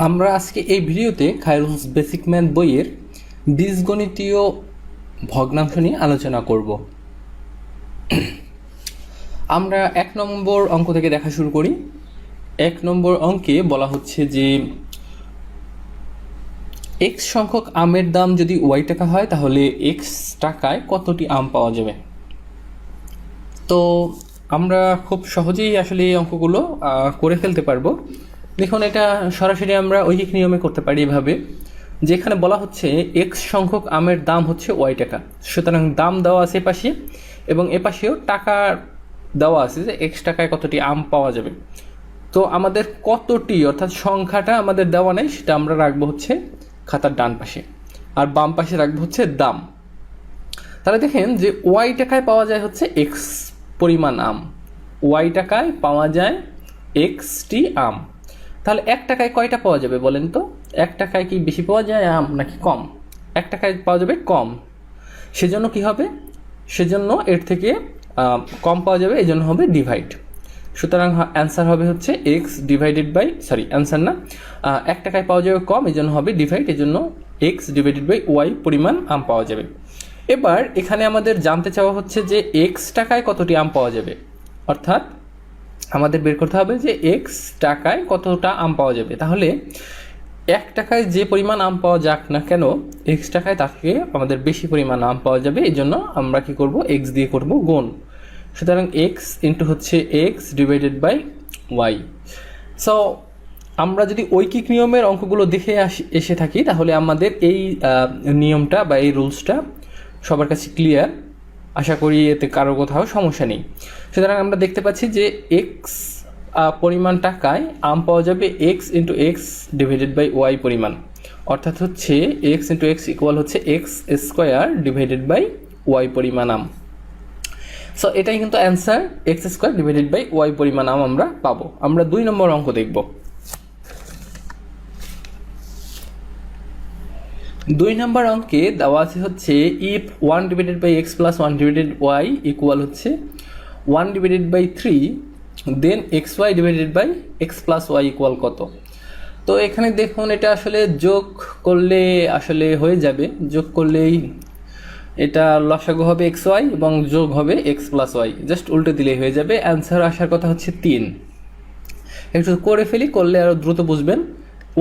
আমরা আজকে এই ভিডিওতে খায়রুলস বেসিক ম্যাথ বইয়ের বীজগণিতীয় ভগ্নাংশ নিয়ে আলোচনা করব। আমরা 1 নম্বর অঙ্ক থেকে দেখা শুরু করি। 1 নম্বর অঙ্কে বলা হচ্ছে যে x সংখ্যক আমের দাম যদি y টাকা হয় তাহলে x টাকায় কতটি আম পাওয়া যাবে। তো আমরা খুব সহজেই আসলে এই অঙ্কগুলো করে ফেলতে পারবো। দেখুন, এটা সরাসরি আমরা ঐকিক নিয়মে করতে পারি এভাবে, যেখানে বলা হচ্ছে x সংখ্যক আমের দাম হচ্ছে y টাকা, সুতরাং দাম দেওয়া আছে এপাশে এবং এপাশেও টাকা দেওয়া আছে যে x টাকায় কতটি আম পাওয়া যাবে। তো আমাদের কতটি অর্থাৎ সংখ্যাটা আমাদের দেওয়া নেই, সেটা আমরা রাখবো হচ্ছে খাতার ডান পাশে, আর বাম পাশে রাখবো হচ্ছে দাম। তাহলে দেখেন যে y টাকায় পাওয়া যায় হচ্ছে x পরিমাণ আম, y টাকায় পাওয়া যায় xটি আম। তাহলে 1 টাকায় কয়টা পাওয়া যাবে বলেন তো? 1 টাকায় কি বেশি পাওয়া যায় আম নাকি কম? 1 টাকায় পাওয়া যাবে কম, সেজন্য কি হবে? সেজন্য এর থেকে কম পাওয়া যাবে, এই জন্য হবে ডিভাইড। সুতরাং অ্যান্সার হবে হচ্ছে এক্স ডিভাইডেড বাই, অ্যান্সার না, 1 টাকায় পাওয়া যাবে কম, এই জন্য হবে ডিভাইড, এই জন্য এক্স ডিভাইডেড বাই ওয়াই পরিমাণ আম পাওয়া যাবে। এবার এখানে আমাদের জানতে চাওয়া হচ্ছে যে এক্স টাকায় কতটি আম পাওয়া যাবে, অর্থাৎ আমাদের বের করতে হবে যে এক্স টাকায় কতটা আম পাওয়া যাবে। তাহলে 1 টাকায় যে পরিমাণ আম পাওয়া যাক না কেন, এক্স টাকায় তাকে আমাদের বেশি পরিমাণ আম পাওয়া যাবে, এই জন্য আমরা কি করব, এক্স দিয়ে করব গুণ। সুতরাং এক্স ইন্টু হচ্ছে X divided by Y. So আমরা যদি ঐকিক নিয়মের অঙ্কগুলো দেখে এসে থাকি তাহলে আমাদের এই নিয়মটা বা এই রুলসটা সবার কাছে ক্লিয়ার। আশা করি এতে কারো কোথাও সমস্যা নেই। সুতরাং আমরা দেখতে পাচ্ছি যে এক্স পরিমাণ টাকায় আম পাওয়া যাবে X into X divided by Y পরিমাণ, অর্থাৎ হচ্ছে এক্স ইন্টু এক্স ইকুয়াল হচ্ছে X square divided by Y পরিমাণ আম। সো এটাই কিন্তু answer, X square divided by Y পরিমাণ আম আমরা পাবো। আমরা 2 নম্বর অঙ্ক দেখব। 2 নম্বর অঙ্কে দেওয়া আছে হচ্ছে if 1 divided by X plus 1 divided Y equal হচ্ছে 1 divided by 3, then X Y divided by X plus Y equal কত। তো এখানে দেখুন, এটা আসলে যোগ করলে আসলে হয়ে যাবে, যোগ করলেই এটা লসাগু হবে এক্স ওয়াই এবং যোগ হবে এক্স প্লাস ওয়াই, জাস্ট উল্টে দিলেই হয়ে যাবে। অ্যান্সার আসার কথা হচ্ছে 3। একটু করে ফেলি, করলে আরও দ্রুত বুঝবেন।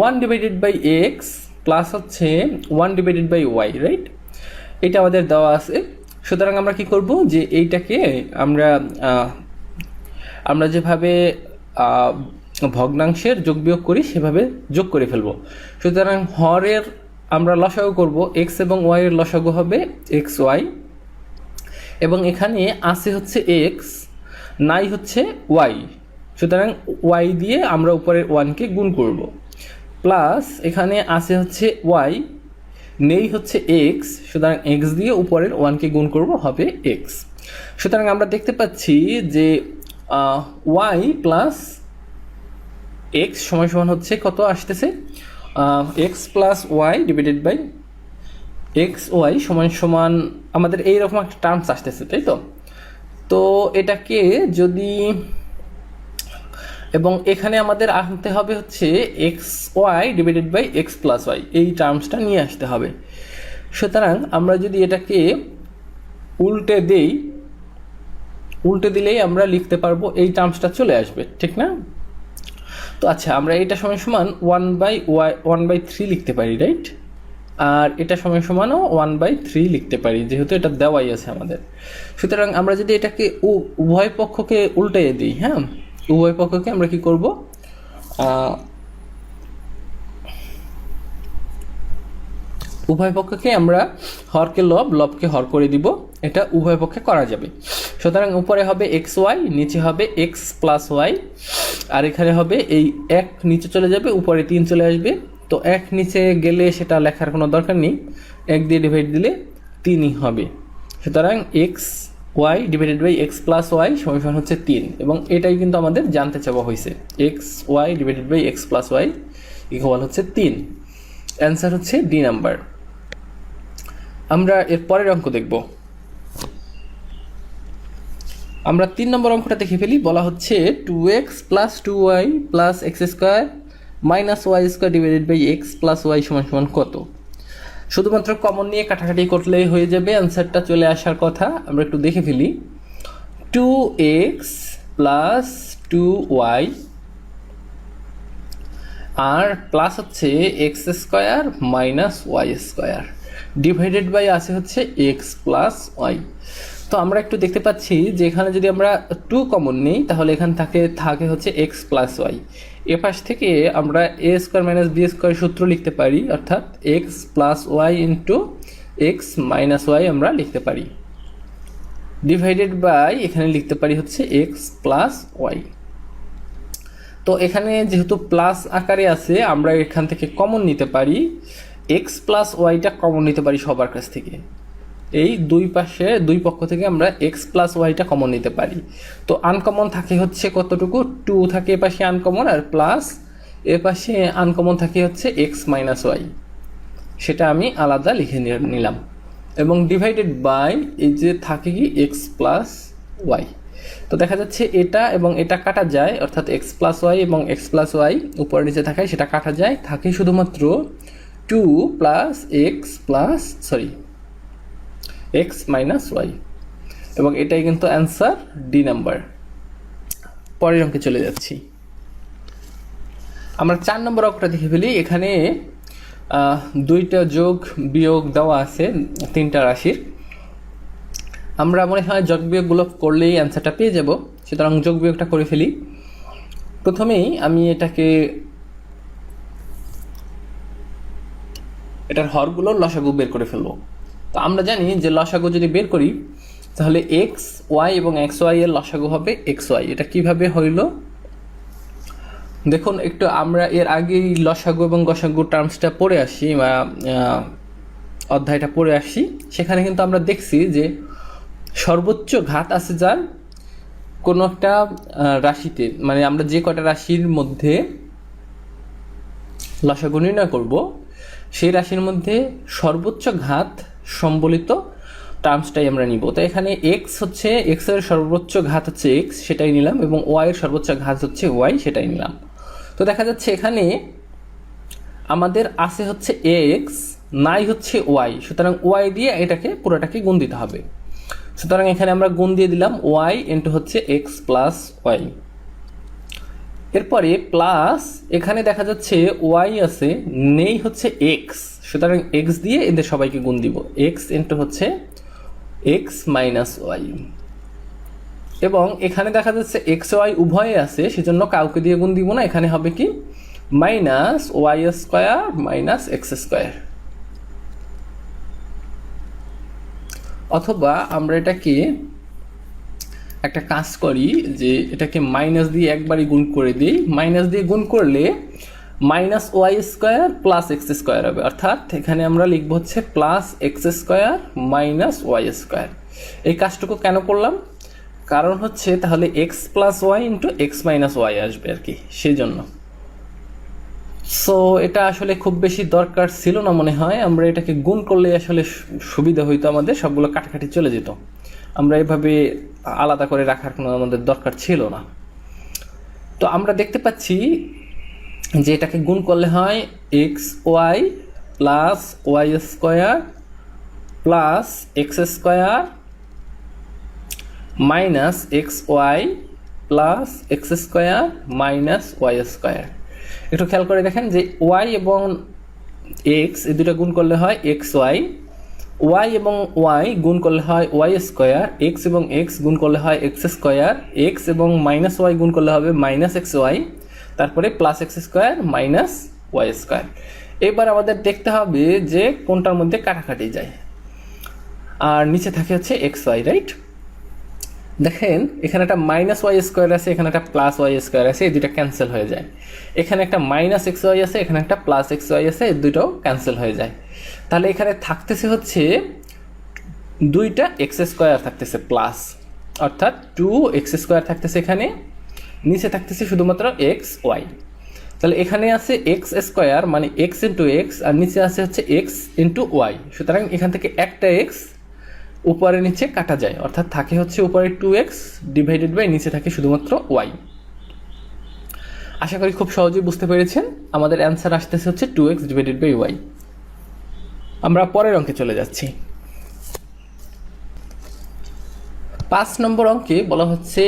1 ডিভাইডেড বাই এক্স প্লাস হচ্ছে 1 ডিভাইডেড বাই ওয়াই, রাইট? এটা আমাদের দেওয়া আছে। সুতরাং আমরা কি করব, যে এইটাকে আমরা যেভাবে ভগ্নাংশের যোগ বিয়োগ করি সেভাবে যোগ করে ফেলবো। সুতরাং হরের আমরা লসাগু করব, এক্স এবং ওয়াই এর লসাগু হবে এক্স ওয়াই, এবং এখানে আছে হচ্ছে এক্স, নাই হচ্ছে ওয়াই, সুতরাং ওয়াই দিয়ে আমরা উপরের 1কে গুণ করব, প্লাস এখানে আছে হচ্ছে ওয়াই, নেই হচ্ছে এক্স, সুতরাং এক্স দিয়ে উপরের 1কে গুণ করব, হবে এক্স। সুতরাং আমরা দেখতে পাচ্ছি যে ওয়াই প্লাস এক্স সমান সমান হচ্ছে কত আসতেছে, X plus Y divided by X Y সমান সমান আমাদের এইরকম একটা টার্মস আসতেছে, তাই তো? তো এটাকে যদি, এবং এখানে আমাদের আনতে হবে হচ্ছে X Y divided by X plus Y, এই টার্মসটা নিয়ে আসতে হবে। সুতরাং আমরা যদি এটাকে উল্টে দেই, উল্টে দিলেই আমরা লিখতে পারবো, এই টার্মসটা চলে আসবে, ঠিক না? তো আচ্ছা, আমরা এটা সমান সমান 1/3 লিখতে পারি, রাইট? আর এটা সমান সমানও 1/3 লিখতে পারি, যেহেতু এটা দেওয়াই আছে আমাদের। সুতরাং আমরা যদি এটাকে উভয় পক্ষকে উল্টে দিই, হ্যাঁ, উভয় পক্ষকে আমরা কি করব, উভয় পক্ষকে আমরা হরকে লব, লবকে হর করে দিব, এটা উভয় পক্ষে করা যাবে। সুতরাং উপরে হবে এক্স ওয়াই, নিচে হবে এক্স প্লাস ওয়াই, আর এখানে হবে এই 1 নিচে চলে যাবে, উপরে 3 চলে আসবে। তো 1 নিচে গেলে সেটা লেখার কোনো দরকার নেই, 1 দিয়ে ডিভাইড দিলে 3ই হবে। সুতরাং X Y divided by X plus Y সমান সমান হচ্ছে 3, এবং এটাই কিন্তু আমাদের জানতে চাওয়া হয়েছে, X Y divided by X plus Y equal হচ্ছে 3। অ্যান্সার হচ্ছে ডি নাম্বার। আমরা এর পরের অঙ্ক দেখব। আমরা 3 নম্বর অঙ্কটা দেখে ফেলি। বলা হচ্ছে 2x plus 2y plus X square minus Y square divided by X plus Y সমান সমান কত? শুধুমাত্র কমন নিয়ে কাটাকাটি করলেই হয়ে যাবে, অ্যান্সারটা চলে আসার কথা। আমরা একটু দেখে ফেলি। 2x প্লাস 2y আর প্লাস হচ্ছে X square minus Y square divided by আছে হচ্ছে এক্স প্লাস ওয়াই। তো আমরা একটু দেখতে পাচ্ছি যে এখানে যদি আমরা 2 কমন নিই তাহলে এখানে থাকে হচ্ছে এক্স প্লাস ওয়াই। এ পাশ থেকে আমরা A square minus B square সূত্র লিখতে পারি, অর্থাৎ X plus Y into x minus Y আমরা লিখতে পারি, ডিভাইডেড বাই এখানে লিখতে পারি হচ্ছে এক্স প্লাস ওয়াই। তো এখানে যেহেতু প্লাস আকারে আছে আমরা এখান থেকে কমন নিতে পারি, এক্স প্লাস ওয়াইটা কমন নিতে পারি সবার কাছ থেকে। এই দুই পক্ষ থেকে আমরা এক্স প্লাস ওয়াইটা কমন নিতে পারি। তো আনকমন থাকে হচ্ছে কতটুকু, 2 থাকে এ পাশে আনকমন, আর প্লাস এ পাশে আনকমন থাকে হচ্ছে এক্স মাইনাস ওয়াই, সেটা আমি আলাদা লিখে নিলাম। এবং ডিভাইডেড বাই এই যে থাকে কি এক্স প্লাস ওয়াই। তো দেখা যাচ্ছে এটা এবং এটা কাটা যায়, অর্থাৎ এক্স প্লাস ওয়াই এবং এক্স প্লাস ওয়াই উপরে নিচে থাকায় সেটা কাটা যায়, থাকে শুধুমাত্র 2 প্লাস এক্স মাইনাস ওয়াই। এবং এটাই কিন্তু অ্যান্সার ডি নাম্বার। পরের অঙ্কে চলে যাচ্ছি। আমরা 4 নম্বর অঙ্কটা দেখে ফেলি। এখানে 2টা যোগ বিয়োগ দেওয়া আছে 3টা রাশির। আমরা মনে হয় যোগ বিয়োগগুলো করলেই অ্যান্সারটা পেয়ে যাব, সুতরাং যোগ বিয়োগটা করে ফেলি। প্রথমেই আমি এটার হরগুলো লসাগু বের করে ফেলবো। তো আমরা জানি যে লসাগু যদি বের করি তাহলে এক্স ওয়াই এবং এক্স ওয়াই এর লসাগু হবে এক্স ওয়াই। এটা কিভাবে হইল দেখুন একটু, আমরা এর আগেই লসাগু এবং গসাগু টার্মসটা পড়ে আসি বা অধ্যায়টা পড়ে আসি। সেখানে কিন্তু আমরা দেখছি যে সর্বোচ্চ ঘাত আছে যার কোনো একটা রাশিতে, মানে আমরা যে কটা রাশির মধ্যে লসাগু নির্ণয় করব সেই রাশির মধ্যে সর্বোচ্চ ঘাত সম্বলিত টার্মসটাই আমরা নিব। তো এখানে এক্স হচ্ছে, এক্স এর সর্বোচ্চ ঘাত হচ্ছে এক্স, সেটাই নিলাম, এবং ওয়াই এর সর্বোচ্চ ঘাত হচ্ছে ওয়াই, সেটাই নিলাম। তো দেখা যাচ্ছে এখানে আমাদের আছে হচ্ছে এক্স, নাই হচ্ছে ওয়াই, সুতরাং ওয়াই দিয়ে এটাকে পুরোটাকে গুণ দিতে হবে। সুতরাং এখানে আমরা গুণ দিয়ে দিলাম ওয়াই ইন্টু হচ্ছে এক্স প্লাস ওয়াই। এরপরে প্লাস এখানে দেখা যাচ্ছে ওয়াই আছে, নেই হচ্ছে এক্স, সুতরাং এক্স দিয়ে এদের সবাইকে গুণ দিব, এক্স ইন্টু হচ্ছে এক্স মাইনাস ওয়াই। এবং এখানে দেখা যাচ্ছে এক্স ওয়াই উভয়ে আছে, সেজন্য কাউকে দিয়ে গুণ দিব না, এখানে হবে কি minus Y square minus X square. অথবা আমরা এটাকে একটা কাজ করি যে এটাকে মাইনাস দিয়ে একবারই গুণ করে দিই। মাইনাস দিয়ে গুণ করলে minus Y square plus X square হবে, অর্থাৎ এখানে আমরা লিখব হচ্ছে plus X square minus Y square. এই কাজটুকু কেন করলাম, কারণ হচ্ছে তাহলে X plus Y into x minus Y আসবে আর কি, সেই জন্য। সো এটা আসলে খুব বেশি দরকার ছিল না মনে হয়, আমরা এটাকে গুণ করলে আসলে সুবিধা হইতো, আমাদের সবগুলো কাটাকাটি চলে যেত, আমরা এভাবে আলাদা করে রাখার কোনো আমাদের দরকার ছিল না। তো আমরা দেখতে পাচ্ছি যে এটাকে গুণ করলে হয় X Y plus Y square plus X square minus X Y plus X square minus Y square. একটু খেয়াল করে দেখেন যে ওয়াই এবং এক্স এই দুটো গুণ করলে হয় এক্স ওয়াই, ওয়াই এবং ওয়াই গুণ করলে হয় ওয়াই স্কোয়ার, এক্স এবং এক্স গুণ করলে হয় এক্স স্কোয়ার, এক্স এবং মাইনাস ওয়াই গুণ করলে হবে মাইনাস এক্স ওয়াই, তারপরে plus X square minus Y square. এবার আমাদের দেখতে হবে যে কোনটার মধ্যে কাটাকাটি যায়, আর নিচে থাকে হচ্ছে এক্স ওয়াই, রাইট? দেখেন এখানে একটা মাইনাস ওয়াই স্কোয়ার আছে, এখানে একটা প্লাস ওয়াই স্কোয়ার আছে, এই দুইটা ক্যান্সেল হয়ে যায়। এখানে একটা মাইনাস এক্স ওয়াই আছে, এখানে একটা প্লাস এক্স ওয়াই আছে, এই দুইটাও ক্যান্সেল হয়ে যায়। তাহলে এখানে থাকতেছে হচ্ছে দুইটা এক্স স্কোয়ার থাকতেছে প্লাস, অর্থাৎ 2x স্কোয়ার থাকতেছে এখানে, নিচে থাকতেছে শুধুমাত্র এক্স ওয়াই। তাহলে এখানে আছে এক্স স্কোয়ার মানে এক্স ইন্টু এক্স, আর নিচে আছে হচ্ছে এক্স ইন্টু ওয়াই, সুতরাং এখান থেকে একটা এক্স উপরে নিচে কাটা যায়, অর্থাৎ থাকে হচ্ছে উপরে 2x ডিভাইডেড বাই নিচে থাকে শুধুমাত্র ওয়াই। আশা করি খুব সহজেই বুঝতে পেরেছেন। আমাদের অ্যান্সার আসতেছে হচ্ছে 2x ডিভাইডেড বাই ওয়াই। আমরা পরের অঙ্কে চলে যাচ্ছি। 5 নম্বর অঙ্কে বলা হচ্ছে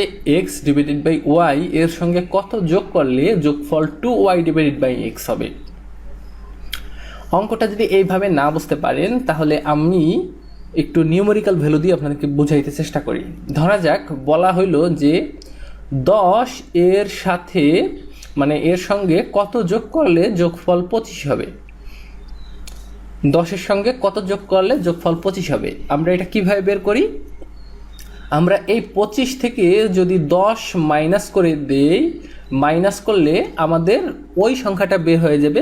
x ডিভাইডেড বাই ওয়াই এর সঙ্গে কত যোগ করলে যোগফল 2y ডিভাইডেড বাই x হবে। অঙ্কটা যদি এইভাবে না বুঝতে পারেন তাহলে আমি একটু নিউমেরিক্যাল ভ্যালু দিয়ে আপনাদেরকে বোঝাইতে চেষ্টা করি। ধরা যাক বলা হইলো যে 10 এর সাথে মানে এর সঙ্গে কত যোগ করলে যোগফল 25 হবে। 10 এর সঙ্গে কত যোগ করলে যোগফল 25 হবে। আমরা এটা কিভাবে বের করি? আমরা এই 25 থেকে যদি 10 মাইনাস করে দেই, মাইনাস করলে আমাদের ওই সংখ্যাটা বের হয়ে যাবে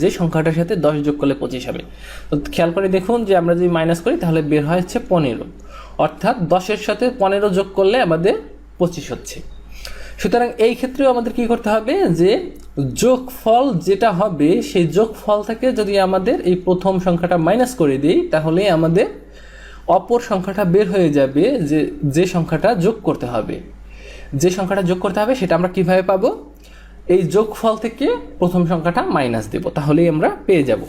যে সংখ্যাটার সাথে 10 যোগ করলে 25 হবে। তো খেয়াল করে দেখুন যে আমরা যদি মাইনাস করি তাহলে বের হয় হচ্ছে 15, অর্থাৎ 10-এর সাথে 15 যোগ করলে আমাদের 25 হচ্ছে। সুতরাং এই ক্ষেত্রেও আমাদের কি করতে হবে যে যোগফল যেটা হবে সেই যোগফল থেকে যদি আমাদের এই প্রথম সংখ্যাটা মাইনাস করে দিই তাহলে আমাদের অপর সংখ্যাটা বের হয়ে যাবে, যে সংখ্যাটা যোগ করতে হবে। যে সংখ্যাটা যোগ করতে হবে সেটা আমরা কিভাবে পাবো? এই যোগফল থেকে প্রথম সংখ্যাটা মাইনাস দেব, তাহলেই আমরা পেয়ে যাব।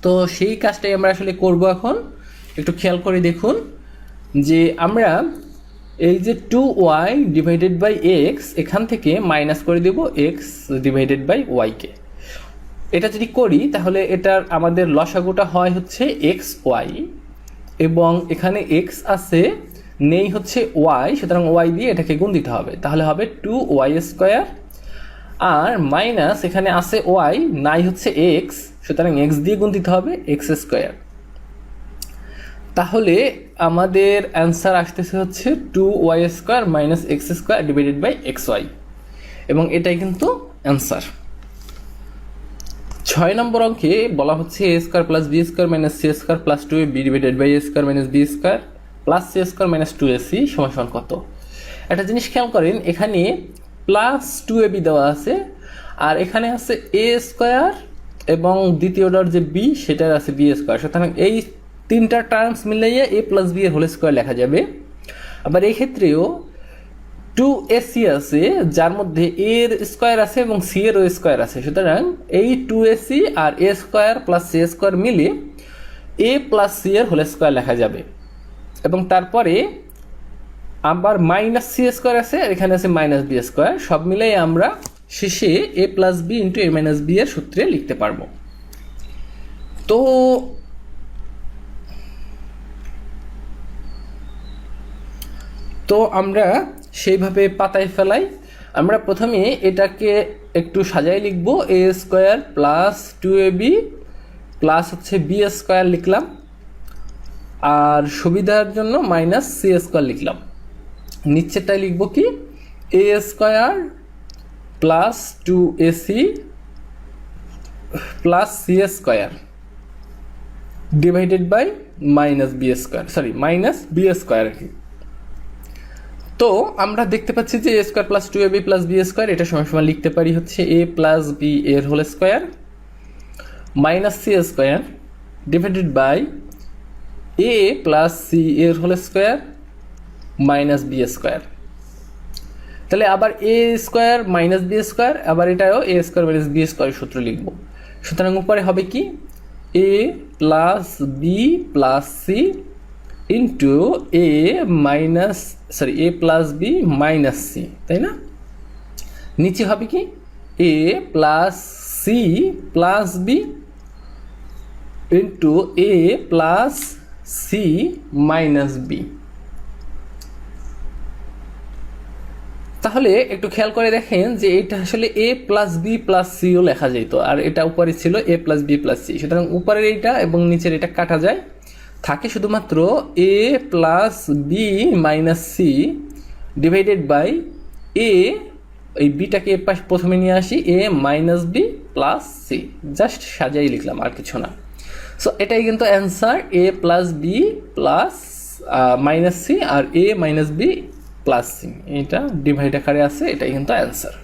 তো সেই কাজটাই আমরা আসলে করব এখন। একটু খেয়াল করে দেখুন যে আমরা এই যে 2y ডিভাইডেড বাই এক্স এখান থেকে মাইনাস করে দেব এক্স ডিভাইডেড বাই ওয়াইকে। এটা যদি করি তাহলে এটার আমাদের লসাগুটা হয় হচ্ছে এক্স ওয়াই, এবং এখানে এক্স আছে, নেই হচ্ছে ওয়াই, সুতরাং ওয়াই দিয়ে এটাকে গুণ দিতে হবে, তাহলে হবে 2y স্কোয়ার। আর মাইনাস এখানে আছে ওয়াই, নাই হচ্ছে এক্স, সুতরাং এক্স দিয়ে গুণ দিতে হবে এক্স স্কোয়ার। তাহলে আমাদের অ্যান্সার আসতেছে হচ্ছে 2y square minus X square divided by X Y, এবং এটাই কিন্তু অ্যান্সার। 6 নম্বর অঙ্কে বলা হচ্ছে এ square plus B square minus C square plus 2ab divided by A square minus B square plus C square minus 2ac সমান কত। একটা জিনিস খেয়াল করেন, এখানে প্লাস 2ab দেওয়া আছে, আর এখানে আছে এ স্কোয়ার এবং দ্বিতীয়টার যে বি সেটার আছে বি স্কোয়ার। সুতরাং এই তিনটা টার্মস মিলাইয়ে এ প্লাস বি এর হোল স্কোয়ার লেখা যাবে। আবার এই ক্ষেত্রেও 2ac আছে, যার মধ্যে এর স্কোয়ার আছে এবং সি এরও স্কোয়ার আছে। সুতরাং এই 2ac আর এ স্কোয়ার প্লাস সি স্কোয়ার মিলে এ প্লাস সি এর হোল স্কোয়ার লেখা যাবে। এবং তারপরে আবার মাইনাস সি স্কোয়ার আছে, আর এখানে আছে মাইনাস বি স্কোয়ার। সব মিলাই আমরা শেষে এ প্লাস বি ইন্টু এ মাইনাস বি এর সূত্রে লিখতে পারবো। তো আমরা সেইভাবে পাতায় ফেলাই। আমরা প্রথমে এটাকে একটু সাজাই লিখব, এ স্কোয়ার প্লাস 2ab প্লাস হচ্ছে বি স্কোয়ার লিখলাম, আর সুবিধার জন্য মাইনাস সি স্কোয়ার লিখলাম। নিচেরটাই লিখব কি, A square plus 2ac plus C square divided by minus B square, minus B square আর কি। তো আমরা দেখতে পাচ্ছি যে A square plus 2ab plus B square এটা সমান সমান লিখতে পারি হচ্ছে এ প্লাস বি এর whole square minus C square divided by A plus C এর whole square minus B square. তাহলে আবার A square minus B square, আবার এটাও এ স্কোয়ার মাইনাস বি স্কোয়ারের সূত্র লিখব। সুতরাং উপরে হবে কি, A plus B plus C into A plus B minus C, তাই না? নিচে হবে কি, A plus C plus B into A plus C minus B. তাহলে একটু খেয়াল করে দেখেন যে এটা আসলে এ প্লাস বি প্লাস সিও লেখা যেত, আর এটা উপরে ছিল A plus B plus C. সুতরাং উপরের এইটা এবং নিচের এটা কাটা যায়, থাকে শুধুমাত্র A plus B minus C divided by A, এই বিটাকে প্রথমে নিয়ে আসি, A minus B plus C, just সাজাই লিখলাম আর কিছু না। সো এটাই কিন্তু answer, A plus B plus minus C আর A minus B plus C, এটা ডিভাইড আকারে আছে, এটাই কিন্তু অ্যান্সার।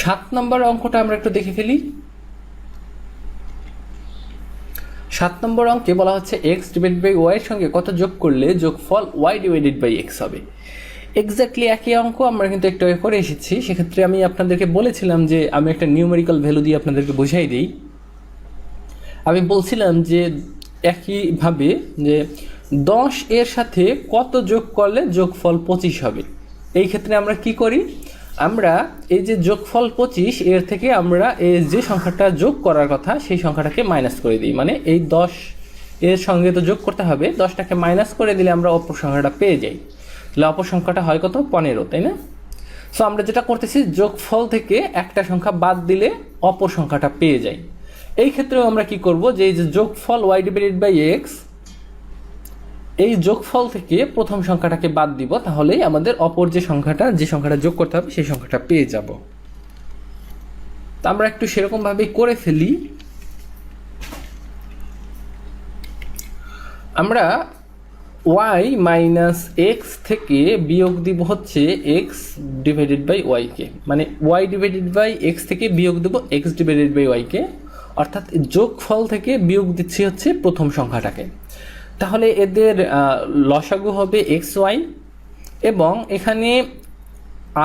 7 নম্বর অঙ্কটা আমরা একটু দেখে ফেলি। 7 নম্বর অঙ্কে বলা হচ্ছে এক্স ডিভাইডেড বাই ওয়াই এর সঙ্গে কত যোগ করলে যোগফল ওয়াই ডিভাইডেড বাই এক্স হবে। এক্স্যাক্টলি একই অঙ্ক আমরা কিন্তু একটু আগে করে এসেছি। সেক্ষেত্রে আমি আপনাদেরকে বলেছিলাম যে আমি একটা নিউমেরিক্যাল ভ্যালু দিয়ে আপনাদেরকে বুঝাই দিই। আমি বলছিলাম যে একইভাবে যে 10 এর সাথে কত যোগ করলে যোগফল 25 হবে। এই ক্ষেত্রে আমরা কি করি, আমরা এই যে যোগফল 25 এর থেকে আমরা এই যে সংখ্যাটা যোগ করার কথা সেই সংখ্যাটাকে মাইনাস করে দিই। মানে এই 10 এর সঙ্গে তো যোগ করতে হবে, 10টাকে মাইনাস করে দিলে আমরা অপর সংখ্যাটা পেয়ে যাই। তাহলে অপর সংখ্যাটা হয় কত, 15, তাই না? সো আমরা যেটা করতেছি, যোগফল থেকে একটা সংখ্যা বাদ দিলে অপর সংখ্যাটা পেয়ে যাই। এই ক্ষেত্রেও আমরা কি করব, যে এই যে যোগফল y ডিভাইডেড বাই এক্স, এই যোগফল থেকে প্রথম সংখ্যাটাকে বাদ দিব, তাহলেই আমাদের অপর যে সংখ্যাটা যোগ করতে হবে সেই সংখ্যাটা পেয়ে যাব। তো আমরা একটু সেরকম ভাবে করে ফেলি। আমরা y মাইনাস এক্স থেকে বিয়োগ দিব হচ্ছে এক্স ডিভাইডেড বাই ওয়াইকে, মানে y ডিভাইডেড বাই এক্স থেকে বিয়োগ দেব এক্স ডিভাইডেড বাই ওয়াইকে, অর্থাৎ যোগফল থেকে বিয়োগ দিচ্ছি হচ্ছে প্রথম সংখ্যাটাকে। তাহলে এদের লসাগু হবে এক্স ওয়াই, এবং এখানে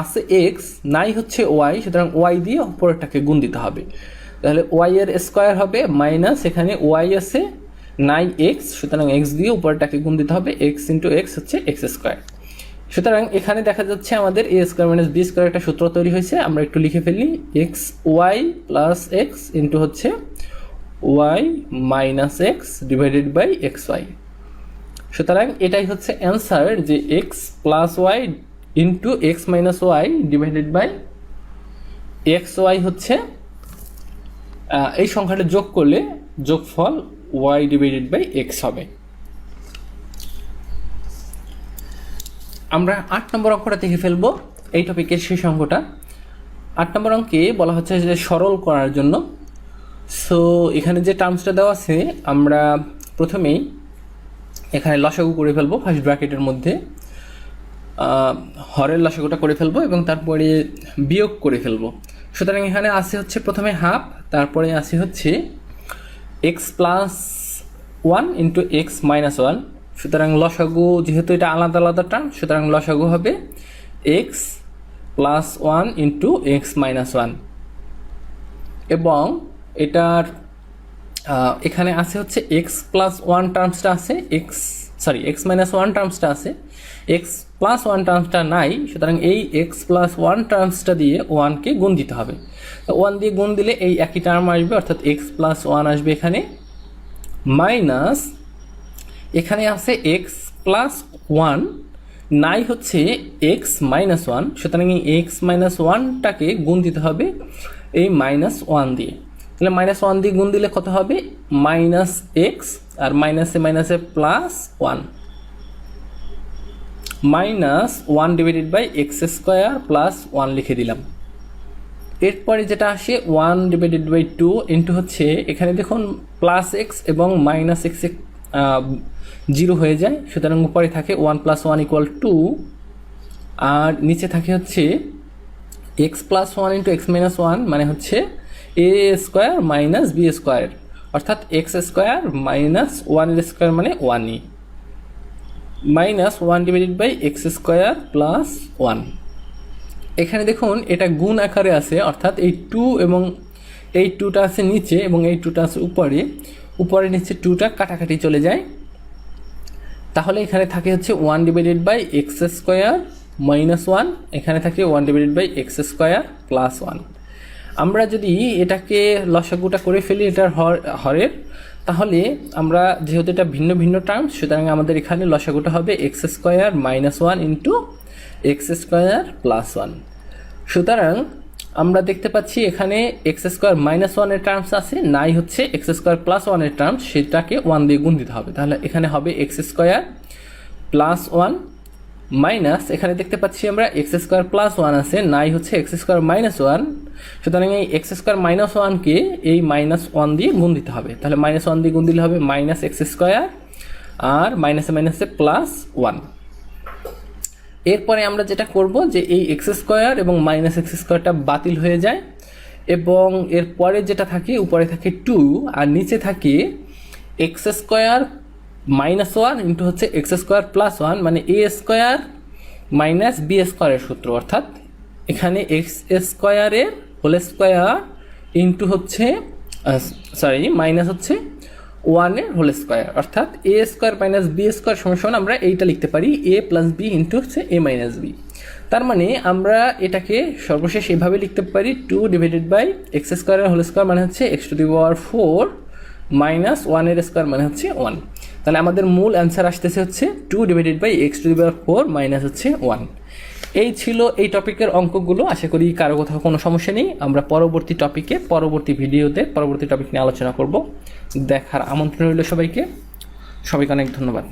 আছে এক্স, নাই হচ্ছে ওয়াই, সুতরাং ওয়াই দিয়ে অপরটাকে গুণ দিতে হবে। তাহলে ওয়াই এর স্কোয়ার হবে মাইনাস, এখানে ওয়াই আছে নাই এক্স, সুতরাং এক্স দিয়ে উপরটাকে গুণ দিতে হবে, এক্স ইন্টু এক্স হচ্ছে এক্স স্কোয়ার। সুতরাং এখানে দেখা যাচ্ছে আমাদের A square minus B square একটা সূত্র তৈরি হয়েছে। আমরা একটু লিখে ফেলি, X Y plus X into হচ্ছে Y minus X divided by X Y. সুতরাং এটাই হচ্ছে অ্যান্সার, যে X plus Y into x minus Y divided by X Y হচ্ছে এই সংখ্যাটা যোগ করলে যোগফল y ডিভাইডেড বাই এক্স হবে। আমরা 8 নম্বর অঙ্কটা দেখে ফেলবো, এই টপিকের শেষ অঙ্কটা। 8 নম্বর অঙ্কে বলা হচ্ছে যে সরল করার জন্য। সো এখানে যে টার্মসটা দেওয়া আছে, আমরা প্রথমেই এখানে লসাগু করে ফেলবো ফার্স্ট ব্র্যাকেটের মধ্যে, হরের লসাগুটা করে ফেলবো এবং তারপরে বিয়োগ করে ফেলবো। সুতরাং এখানে আসে হচ্ছে প্রথমে হাফ, তারপরে আসে হচ্ছে x plus one into x minus one. সুতরাং লসাগু, যেহেতু এটা আলাদা আলাদা টার্ম, সুতরাং লসাগু হবে x plus one into x minus one. এবং এটার এখানে আছে হচ্ছে এক্স প্লাস ওয়ান টার্মসটা আছে, এক্স মাইনাস ওয়ান টার্মসটা আছে, এক্স প্লাস ওয়ান টার্মসটা নাই। সুতরাং এই এক্স প্লাস ওয়ান টার্মসটা দিয়ে ওয়ানকে গুণ দিতে হবে। ওয়ান দিয়ে গুণ দিলে এই একই টার্ম আসবে, অর্থাৎ এক্স প্লাস ওয়ান আসবে এখানে, মাইনাস এখানে আছে এক্স প্লাস ওয়ান, নাই হচ্ছে এক্স মাইনাস ওয়ান। সুতরাং এই এক্স মাইনাস ওয়ানটাকে গুণ দিতে হবে এই মাইনাস ওয়ান দিয়ে। তাহলে মাইনাস ওয়ান দিয়ে গুণ দিলে কত হবে, মাইনাস এক্স, আর মাইনাসে মাইনাসে plus one, minus one divided by x square plus one লিখে দিলাম। এরপরে যেটা আসে one divided by two into হচ্ছে, এখানে দেখুন প্লাস এক্স এবং মাইনাস এক্স জিরো হয়ে যায়। সুতরাং উপরে থাকে one plus one equal to, আর নিচে থাকে হচ্ছে x plus one into x minus one, মানে হচ্ছে এ স্কোয়ার মাইনাস বি স্কোয়ার, অর্থাৎ এক্স স্কোয়ার মাইনাস ওয়ানের স্কোয়ার মানে ওয়ানই, minus one divided by x square plus one. এখানে দেখুন এটা গুণ আকারে আছে, অর্থাৎ এই টু এবং এই টুটা আছে নিচে এবং এই টুটা আছে উপরে, উপরে নিচে টুটা কাটাকাটি চলে যায়। তাহলে এখানে থাকে হচ্ছে one divided by x square minus one, এখানে থাকে one divided by x square plus one. আমরা যদি এটাকে লসাগুটা করে ফেলি এটার হরের, তাহলে আমরা যেহেতু এটা ভিন্ন ভিন্ন টার্ম, সুতরাং আমাদের এখানে লসাগুটা হবে x square minus one into x square plus one. সুতরাং আমরা দেখতে পাচ্ছি এখানে এক্স স্কোয়ার মাইনাস ওয়ানের টার্মস আছে, নাই হচ্ছে এক্স স্কোয়ার প্লাস ওয়ানের টার্মস, সেটাকে ওয়ান দিয়ে গুণ দিতে হবে। তাহলে এখানে হবে x square plus one minus, এখানে দেখতে পাচ্ছি আমরা এক্স স্কোয়ার প্লাস ওয়ান আছে, নাই হচ্ছে এক্স স্কোয়ার মাইনাস ওয়ান। সুতরাং এই এক্স স্কোয়ার মাইনাস ওয়ানকে এই মাইনাস ওয়ান দিয়ে গুণ দিতে হবে। তাহলে মাইনাস ওয়ান দিয়ে গুণ দিলে হবে মাইনাস এক্স স্কোয়ার, আর মাইনাসে মাইনাসে প্লাস ওয়ান। এরপরে আমরা যেটা করব যে এই এক্স স্কোয়ার এবং মাইনাস এক্স স্কোয়ারটা বাতিল হয়ে যায়, এবং এরপরে যেটা থাকে উপরে থাকে টু আর নিচে থাকে x square minus one into হচ্ছে এক্স স্কোয়ার প্লাস ওয়ান, মানে এ স্কোয়ার মাইনাস বি স্কোয়ারের সূত্র, অর্থাৎ এখানে এক্স স্কোয়ারের হোল স্কোয়ার ইন্টু হচ্ছে মাইনাস হচ্ছে 1 হোল স্কোয়ার, অর্থাৎ এ স্কোয়ার মাইনাস বি স্কোয়ার সমান আমরা এইটা লিখতে পারি এ প্লাস বি ইন্টু হচ্ছে এ মাইনাস বি। তার মানে আমরা এটাকে সর্বশেষ এভাবে লিখতে পারি 2 ডিভাইডেড বাই এক্স স্কোয়ারের হোল স্কোয়ার মানে হচ্ছে x to the power 4 minus 1 square মানে হচ্ছে 1। তাহলে আমাদের মূল অ্যান্সার আসতেছে হচ্ছে 2 divided by X to the power 4 minus হচ্ছে 1। এই ছিল এই টপিকের অঙ্কগুলো। আশা করি কারো কোথাও কোনো সমস্যা নেই। আমরা পরবর্তী টপিকে পরবর্তী ভিডিওতে পরবর্তী টপিক নিয়ে আলোচনা করব। দেখার আমন্ত্রণ রইল সবাইকে। সবাইকে অনেক ধন্যবাদ।